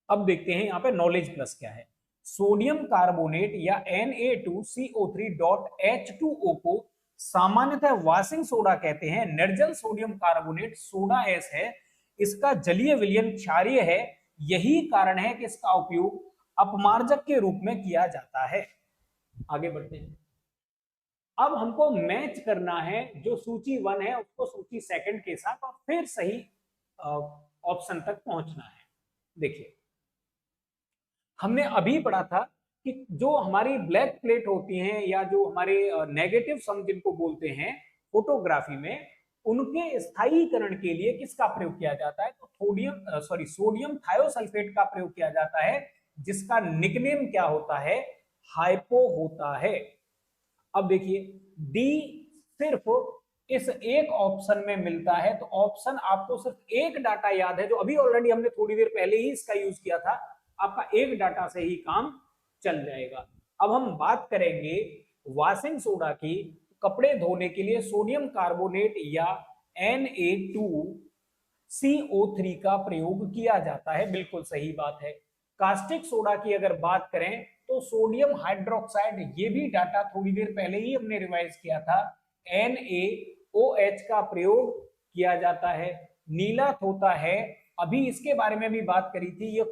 अब देखते हैं यहाँ पे नॉलेज प्लस क्या है। सोडियम कार्बोनेट या Na2CO3.H2O को सामान्यतः वाशिंग सोडा कहते हैं। निर्जल सोडियम कार्बोनेट सोडा एस है, इसका जलीय विलयन क्षारीय है, यही कारण है कि इसका उपयोग अपमार्जक के रूप में किया जाता है। आगे बढ़ते हैं। अब हमको मैच करना है जो सूची 1 है उसको सूची 2 के साथ और फिर सही ऑप्शन तक पहुंचना है। देखिए, हमने अभी पढ़ा था कि जो हमारी ब्लैक प्लेट होती हैं या जो हमारे नेगेटिव सम जिनको बोलते हैं फोटोग्राफी में, उनके स्थायीकरण के लिए किसका प्रयोग किया जाता है? तो सोडियम थायोसल्फेट का प्रयोग किया जाता है, जिसका निकनेम क्या होता है? हाइपो होता है। अब देखिए, डी सिर्फ इस एक ऑप्शन में मिलता है, तो ऑप्शन आपको सिर्फ एक डाटा याद है जो अभी ऑलरेडी हमने थोड़ी देर पहले ही इसका यूज किया था, आपका एक डाटा से ही काम चल जाएगा। अब हम बात करेंगे वॉशिंग सोडा की। कपड़े धोने के लिए सोडियम कार्बोनेट या Na2CO3 का प्रयोग किया जाता है, बिल्कुल सही बात है। कास्टिक सोडा की अगर बात करें तो सोडियम हाइड्रोक्साइड, ये भी डाटा थोड़ी देर पहले ही हमने रिवाइज किया था, NaOH का प्रयोग किया जाता है। नीलाथ होता है, अभी इसके बारे में भी बात करी थी, ये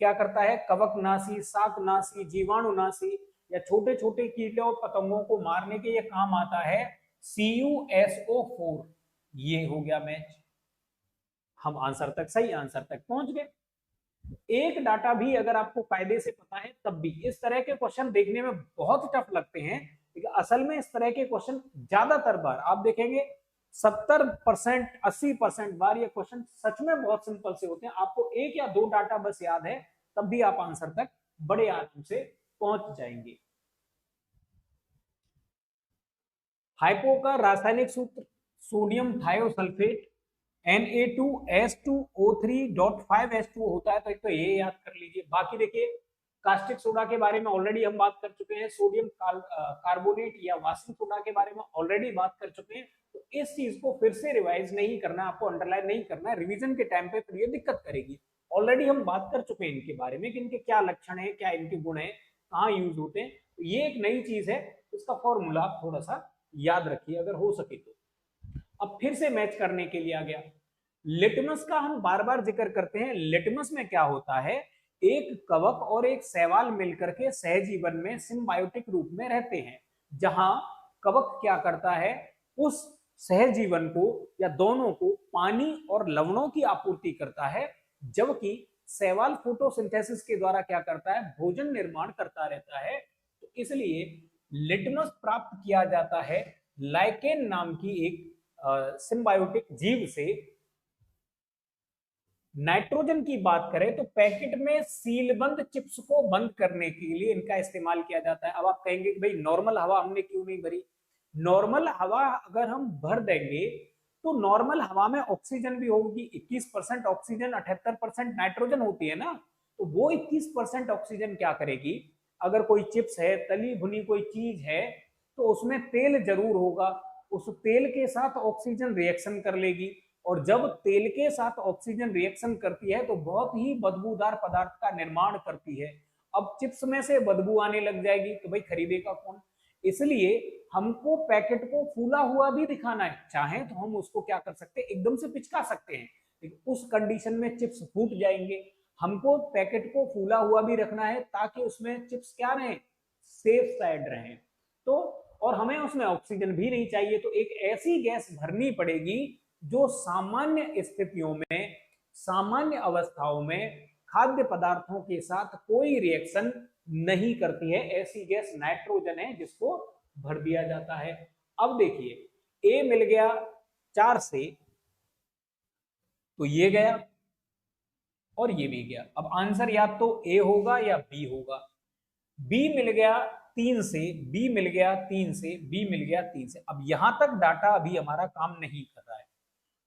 क्या करता है? कवकनाशी, शाकनाशी, जीवाणुनाशी या छोटे छोटे कीटों पतंगों को मारने के ये काम आता है। CuSO4, ये हो गया मैच। हम आंसर तक, सही आंसर तक पहुंच गए। एक डाटा भी अगर आपको कायदे से पता है तब भी इस तरह के क्वेश्चन देखने में बहुत टफ लगते हैं, लेकिन असल में इस तरह के क्वेश्चन ज्यादातर बार आप देखेंगे 70%, 80% बार ये क्वेश्चन सच में बहुत सिंपल से होते हैं। आपको एक या दो डाटा बस याद है, तब भी आप आंसर तक बड़े आराम से पहुंच जाएंगे। हाइपो का रासायनिक सूत्र सोडियम थायोसल्फेट Na2S2O3.5H2O होता है, तो एक तो ये याद कर लीजिए। बाकी देखिए, कास्टिक सोडा के बारे में ऑलरेडी हम बात कर चुके हैं, सोडियम कार्बोनेट या वाशिंग सोडा के बारे में ऑलरेडी बात कर चुके हैं, तो इस चीज को फिर से रिवाइज नहीं करना, आपको अंडरलाइन नहीं करना है। रिवीजन के टाइम पे फिर ये दिक्कत करेगी। ऑलरेडी हम बात कर चुके हैं इनके बारे में कि इनके क्या लक्षण है, क्या इनके गुण है, कहाँ यूज होते हैं। तो ये एक नई चीज है, इसका फॉर्मूला थोड़ा सा याद रखिए अगर हो सके तो। अब फिर से मैच करने के लिए आ गया। लिटमस का हम बार बार जिक्र करते हैं। लिटमस में क्या होता है? एक कवक और एक शैवाल मिलकर के सहजीवन में सिम्बायोटिक रूप में रहते हैं, जहां कवक क्या करता है? उस सहजीवन को या दोनों को पानी और लवणों की आपूर्ति करता है, जबकि शैवाल फोटोसिंथेसिस के द्वारा क्या करता है? भोजन निर्माण करता रहता है। तो इसलिए लिटमस प्राप्त किया जाता है लाइकेन नाम की एक सिम्बायोटिक जीव से। नाइट्रोजन की बात करें तो पैकेट में सीलबंद चिप्स को बंद करने के लिए इनका इस्तेमाल किया जाता है। अब आप कहेंगे कि भाई नॉर्मल हवा हमने क्यों नहीं भरी? नॉर्मल हवा अगर हम भर देंगे तो नॉर्मल हवा में ऑक्सीजन भी होगी, 21% ऑक्सीजन 78% नाइट्रोजन होती है ना, तो वो 21% ऑक्सीजन क्या करेगी? अगर कोई चिप्स है, तली भुनी कोई चीज है, तो उसमें तेल जरूर होगा, उस तेल के साथ ऑक्सीजन रिएक्शन कर लेगी, और जब तेल के साथ ऑक्सीजन रिएक्शन करती है तो बहुत ही बदबूदार पदार्थ का निर्माण करती है। अब चिप्स में से बदबू आने लग जाएगी तो भाई खरीदेगा कौन? इसलिए हमको पैकेट को फूला हुआ भी दिखाना है, चाहे तो हम उसको क्या कर सकते हैं? एकदम से पिचका सकते हैं, लेकिन उस कंडीशन में चिप्स फूट जाएंगे। हमको पैकेट को फूला हुआ भी रखना है ताकि उसमें चिप्स क्या रहे? सेफ साइड रहे। तो और हमें उसमें ऑक्सीजन भी नहीं चाहिए, तो एक ऐसी गैस भरनी पड़ेगी जो सामान्य स्थितियों में, सामान्य अवस्थाओं में खाद्य पदार्थों के साथ कोई रिएक्शन नहीं करती है। ऐसी गैस नाइट्रोजन है, जिसको भर दिया जाता है। अब देखिए, ए मिल गया 4 से, तो ये गया और ये भी गया। अब आंसर या तो ए होगा या बी होगा। बी मिल गया 3 से, बी मिल गया 3 से, बी मिल गया 3 से। अब यहां तक डाटा अभी हमारा काम नहीं कर रहा है।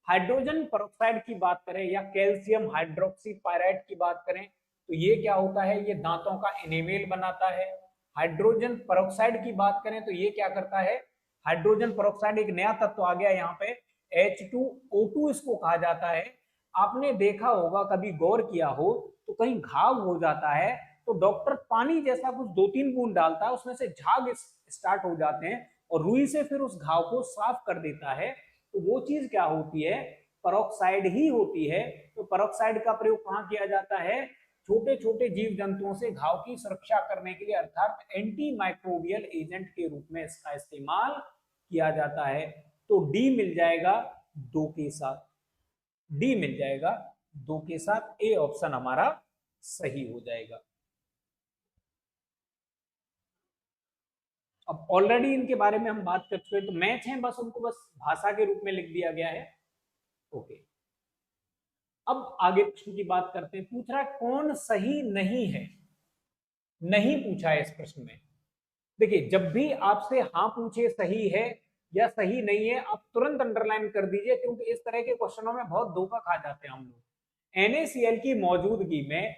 हाइड्रोजन परऑक्साइड की बात करें या कैल्शियम हाइड्रोक्सी पायराइड की बात करें तो ये क्या होता है? ये दांतों का एनेमेल बनाता है। हाइड्रोजन परऑक्साइड की बात करें तो ये क्या करता है? हाइड्रोजन पेरोक्साइड एक नया तत्व आ गया यहाँ पे, H2O2 इसको कहा जाता है। आपने देखा होगा, कभी गौर किया हो तो कहीं घाव हो जाता है तो डॉक्टर पानी जैसा कुछ 2-3 बूंद डालता है, उसमें से झाग स्टार्ट हो जाते हैं और रुई से फिर उस घाव को साफ कर देता है। तो वो चीज क्या होती है, पेरोक्साइड ही होती है। तो पेरोक्साइड का प्रयोग कहाँ किया जाता है, छोटे छोटे जीव जंतुओं से घाव की सुरक्षा करने के लिए, अर्थात एंटी माइक्रोबियल एजेंट के रूप में इसका इस्तेमाल किया जाता है। तो डी मिल जाएगा 2 के साथ, डी मिल जाएगा 2 के साथ, ए ऑप्शन हमारा सही हो जाएगा। अब ऑलरेडी इनके बारे में हम बात कर चुके हैं, तो मैच है, बस उनको बस भाषा के रूप में लिख दिया गया है। ओके, अब आगे प्रश्न की बात करते हैं। पूछ रहा है कौन सही नहीं है, नहीं पूछा है इस प्रश्न में। देखिए, जब भी आपसे हाँ पूछे सही है या सही नहीं है, आप तुरंत अंडरलाइन कर दीजिए, क्योंकि इस तरह के क्वेश्चनों में बहुत धोखा खा जाते हैं हम लोग। NaCl की मौजूदगी में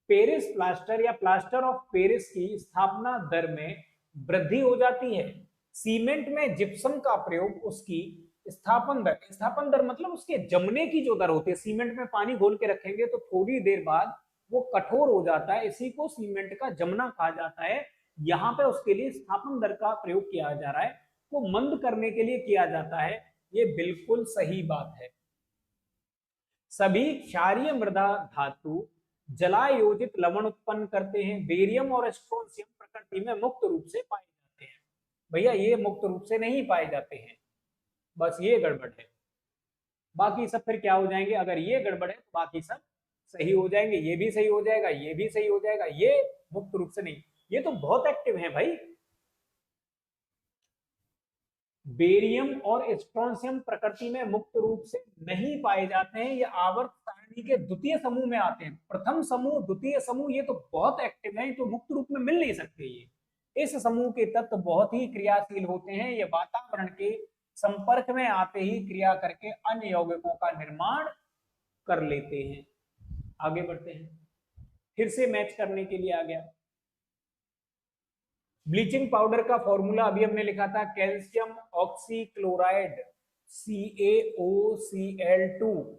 पेरिस प्लास्टर या प्लास्टर ऑफ पेरिस की स्थापना दर में वृद्धि हो जाती है। सीमेंट में जिप्सम का प्रयोग उसकी स्थापन दर मतलब उसके जमने की जो दर होती है, सीमेंट में पानी घोल के रखेंगे तो थोड़ी देर बाद वो कठोर हो जाता है, इसी को सीमेंट का जमना कहा जाता है। यहाँ पे उसके लिए स्थापन दर का प्रयोग किया जा रहा है, वो मंद करने के लिए किया जाता है। ये बिल्कुल सही बात है। सभी क्षारीय मृदा धातु जलायोजित लवण उत्पन्न करते हैं। बेरियम और स्ट्रोंशियम प्रकृति में मुक्त रूप से पाए जाते हैं। भैया ये मुक्त रूप से नहीं पाए जाते हैं, बस ये गड़बड़ है। बाकी सब फिर क्या हो जाएंगे, अगर ये गड़बड़ है तो बाकी सब सही हो जाएंगे। ये भी सही हो जाएगा, ये भी सही हो जाएगा, ये मुक्त रूप से नहीं। ये तो बहुत एक्टिव है भाई। बेरियम और स्ट्रोंशियम प्रकृति में मुक्त रूप से नहीं पाए जाते हैं, ये आवर्त सारणी के द्वितीय समूह में आते हैं। प्रथम समूह, द्वितीय समूह, ये तो बहुत एक्टिव है, तो मुक्त रूप में मिल नहीं सकते। ये इस समूह के तत्व बहुत ही क्रियाशील होते हैं, ये वातावरण के संपर्क में आते ही क्रिया करके अन्य यौगिकों का निर्माण कर लेते हैं। आगे बढ़ते हैं, फिर से मैच करने के लिए आ गया। ब्लीचिंग पाउडर का फॉर्मूला अभी हमने लिखा था, कैल्शियम ऑक्सीक्लोराइड CaOCl2।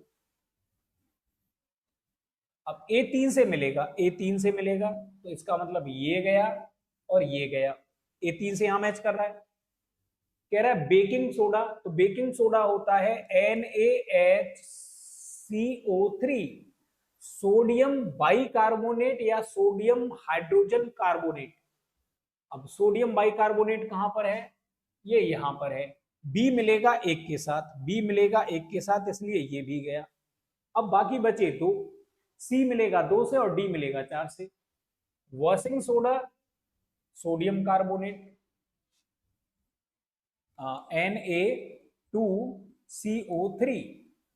अब A3 से मिलेगा, A3 से मिलेगा तो इसका मतलब ये गया और ये गया। A3 से यहां मैच कर रहा है। कह रहा है बेकिंग सोडा, तो बेकिंग सोडा होता है NaHCO3, सोडियम बाइकार्बोनेट या सोडियम हाइड्रोजन कार्बोनेट। अब सोडियम बाइकार्बोनेट कहां पर है, ये यहां पर है। बी मिलेगा 1 के साथ, बी मिलेगा 1 के साथ, इसलिए ये भी गया। अब बाकी बचे 2, सी मिलेगा 2 से और डी मिलेगा 4 से। Washing soda, sodium carbonate Na2CO3,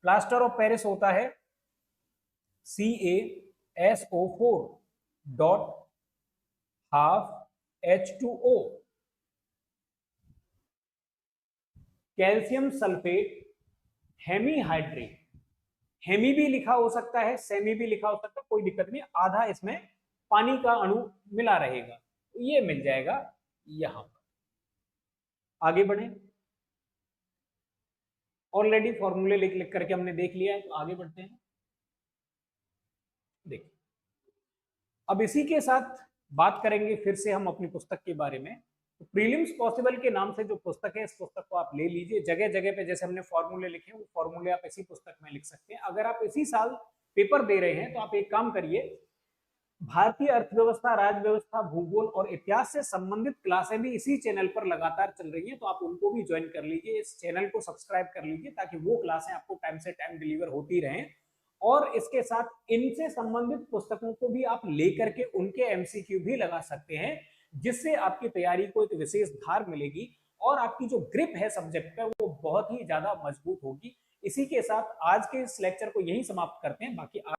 plaster of Paris होता है CaSO4 dot half H2O। Calcium sulphate hemihydrate, hemi भी लिखा हो सकता है, सेमी भी लिखा हो सकता है, कोई दिक्कत नहीं, आधा इसमें पानी का अणु मिला रहेगा, ये मिल जाएगा यहां पर। आगे बढ़े, ऑलरेडी फॉर्मूले लिख लिख करके हमने देख लिया है, तो आगे बढ़ते हैं। देखिए, अब इसी के साथ बात करेंगे फिर से हम अपनी पुस्तक के बारे में। तो प्रीलिम्स पॉसिबल के नाम से जो पुस्तक है, इस पुस्तक को आप ले लीजिए। जगह जगह पे जैसे हमने फॉर्मूले लिखे हैं, वो फॉर्मूले आप इसी पुस्तक में लिख सकते हैं। अगर आप इसी साल पेपर दे रहे हैं तो आप एक काम करिए, भारतीय अर्थव्यवस्था, राजव्यवस्था, भूगोल और इतिहास से संबंधित क्लासें भी इसी चैनल पर लगातार चल रही हैं, तो आप उनको भी ज्वाइन कर लीजिए, इस चैनल को सब्सक्राइब कर लीजिए, ताकि वो क्लासें आपको टाइम से टाइम डिलीवर होती रहें। और इसके साथ इनसे संबंधित पुस्तकों को भी आप लेकर के उनके एमसीक्यू भी लगा सकते हैं, जिससे आपकी तैयारी को एक विशेष धार मिलेगी और आपकी जो ग्रिप है सब्जेक्ट पे, वो बहुत ही ज्यादा मजबूत होगी। इसी के साथ आज के इस लेक्चर को यही समाप्त करते हैं। बाकी